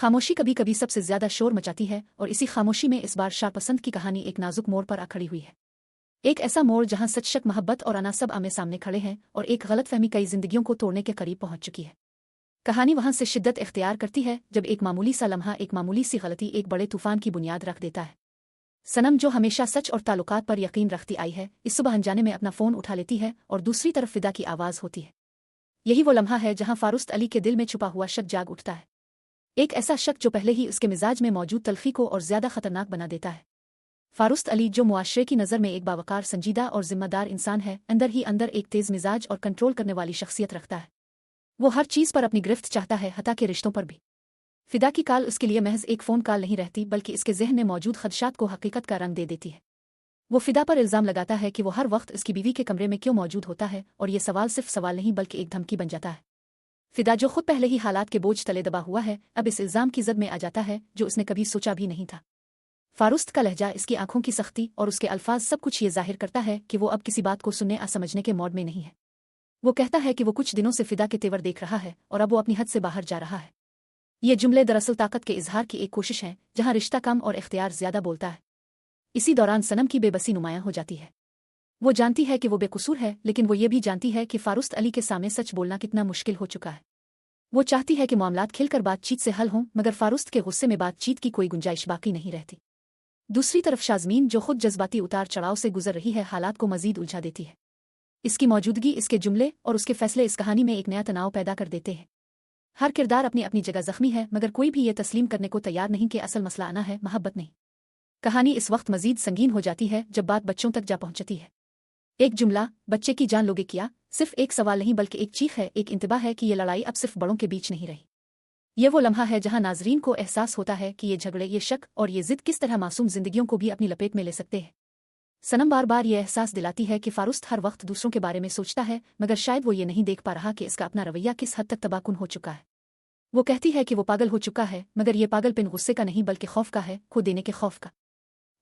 खामोशी कभी कभी सबसे ज्यादा शोर मचाती है और इसी खामोशी में इस बार शाहपसंद की कहानी एक नाजुक मोड़ पर आ खड़ी हुई है। एक ऐसा मोड़ जहां सच शक मोहब्बत और अना सब आमने सामने खड़े हैं और एक गलतफहमी कई जिंदगियों को तोड़ने के करीब पहुंच चुकी है। कहानी वहां से शिद्दत इख्तियार करती है जब एक मामूली सा लम्हा, एक मामूली सी गलती एक बड़े तूफान की बुनियाद रख देता है। सनम, जो हमेशा सच और ताल्लुकात पर यकीन रखती आई है, इस सुबह अनजाने में अपना फोन उठा लेती है और दूसरी तरफ फिदा की आवाज होती है। यही वो लम्हा है जहां फारुस्त अली के दिल में छुपा हुआ शक जाग उठता है। एक ऐसा शक जो पहले ही उसके मिजाज में मौजूद तलखी को और ज्यादा खतरनाक बना देता है। फारुस्त अली, जो मुआशरे की नज़र में एक बावकार, संजीदा और जिम्मेदार इंसान है, अंदर ही अंदर एक तेज मिजाज और कंट्रोल करने वाली शख्सियत रखता है। वो हर चीज़ पर अपनी गिरफ्त चाहता है, हत्ता के रिश्तों पर भी। फिदा की कॉल उसके लिए महज एक फ़ोन कॉल नहीं रहती, बल्कि इसके जहन में मौजूद खदशात को हकीकत का रंग दे देती है। वो फिदा पर इल्ज़ाम लगाता है कि वो हर वक्त इसकी बीवी के कमरे में क्यों मौजूद होता है, और ये सवाल सिर्फ सवाल नहीं बल्कि एक धमकी बन जाता है। फिदा, जो खुद पहले ही हालात के बोझ तले दबा हुआ है, अब इस इल्ज़ाम की जद में आ जाता है जो उसने कभी सोचा भी नहीं था। फारुस्त का लहजा, इसकी आंखों की सख्ती और उसके अल्फाज सब कुछ ये जाहिर करता है कि वो अब किसी बात को सुनने या समझने के मोड में नहीं है। वो कहता है कि वो कुछ दिनों से फिदा के तेवर देख रहा है और अब वो अपनी हद से बाहर जा रहा है। ये जुमले दरअसल ताकत के इजहार की एक कोशिश है, जहां रिश्ता कम और इख्तियार ज्यादा बोलता है। इसी दौरान सनम की बेबसी नुमायां हो जाती है। वो जानती है कि वो बेकसूर है, लेकिन वो ये भी जानती है कि फारुस्त अली के सामने सच बोलना कितना मुश्किल हो चुका है। वो चाहती है कि मामलात खिलकर बातचीत से हल हों, मगर फारुस्त के गुस्से में बातचीत की कोई गुंजाइश बाकी नहीं रहती। दूसरी तरफ शाज़मीन, जो खुद जज्बाती उतार चढ़ाव से गुजर रही है, हालात को मजीद उलझा देती है। इसकी मौजूदगी, इसके जुमले और उसके फैसले इस कहानी में एक नया तनाव पैदा कर देते हैं। हर किरदार अपनी अपनी जगह जख्मी है, मगर कोई भी ये तस्लीम करने को तैयार नहीं कि असल मसला आना है, मोहब्बत नहीं। कहानी इस वक्त मजीद संगीन हो जाती है जब बात बच्चों तक जा पहुंचती है। एक जुमला, बच्चे की जान लोगे क्या, सिर्फ एक सवाल नहीं बल्कि एक चीख है, एक इंतबाह है कि ये लड़ाई अब सिर्फ बड़ों के बीच नहीं रही। ये वो लम्हा है जहां नाजरीन को एहसास होता है कि ये झगड़े, ये शक और ये जिद किस तरह मासूम जिंदगियों को भी अपनी लपेट में ले सकते हैं। सनम बार बार ये एहसास दिलाती है कि फारुस्त हर वक्त दूसरों के बारे में सोचता है, मगर शायद वो ये नहीं देख पा रहा कि इसका अपना रवैया किस हद तक तबाहकुन हो चुका है। वो कहती है कि वो पागल हो चुका है, मगर ये पागलपन गुस्से का नहीं बल्कि खौफ का है, खो देने के खौफ का।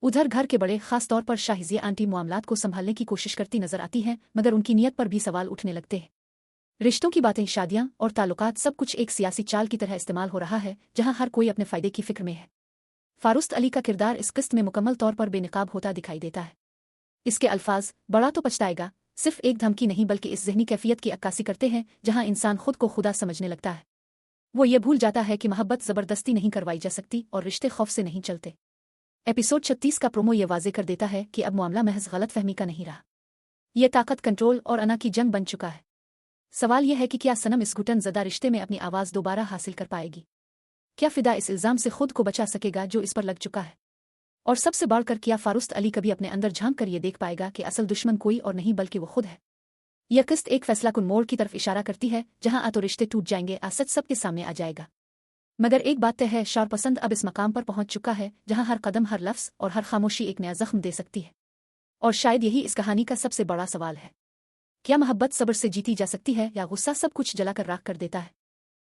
उधर घर के बड़े, खास तौर पर शाहिजिया आंटी, मामलात को संभालने की कोशिश करती नजर आती हैं, मगर उनकी नीयत पर भी सवाल उठने लगते हैं। रिश्तों की बातें, शादियां और ताल्लुकात, सब कुछ एक सियासी चाल की तरह इस्तेमाल हो रहा है, जहां हर कोई अपने फायदे की फिक्र में है। फारुस्त अली का किरदार इस किस्त में मुकम्मल तौर पर बेनकाब होता दिखाई देता है। इसके अल्फाज बड़ा तो पछताएगा सिर्फ एक धमकी नहीं बल्कि इस जहनी कैफियत की अक्कासी करते हैं जहां इंसान खुद को खुदा समझने लगता है। वो ये भूल जाता है कि मोहब्बत जबरदस्ती नहीं करवाई जा सकती और रिश्ते खौफ से नहीं चलते। एपिसोड 36 का प्रोमो ये वाजे कर देता है कि अब मामला महज गलतफहमी का नहीं रहा, यह ताकत, कंट्रोल और अना की जंग बन चुका है। सवाल यह है कि क्या सनम इस घुटन ज़दा रिश्ते में अपनी आवाज़ दोबारा हासिल कर पाएगी? क्या फिदा इस इल्ज़ाम से खुद को बचा सकेगा जो इस पर लग चुका है? और सबसे बढ़कर, क्या फारुस्त अली कभी अपने अंदर झांक कर ये देख पाएगा कि असल दुश्मन कोई और नहीं बल्कि वो खुद है? यह किस्त एक फैसलाकुन मोड़ की तरफ इशारा करती है, जहां आ तो रिश्ते टूट जाएंगे, आ सच सबके सामने आ जाएगा। मगर एक बात तय है, शाहपसंद अब इस मकाम पर पहुंच चुका है जहां हर कदम, हर लफ्ज़ और हर खामोशी एक नया जख्म दे सकती है। और शायद यही इस कहानी का सबसे बड़ा सवाल है। क्या मोहब्बत सब्र से जीती जा सकती है, या गुस्सा सब कुछ जलाकर राख कर देता है?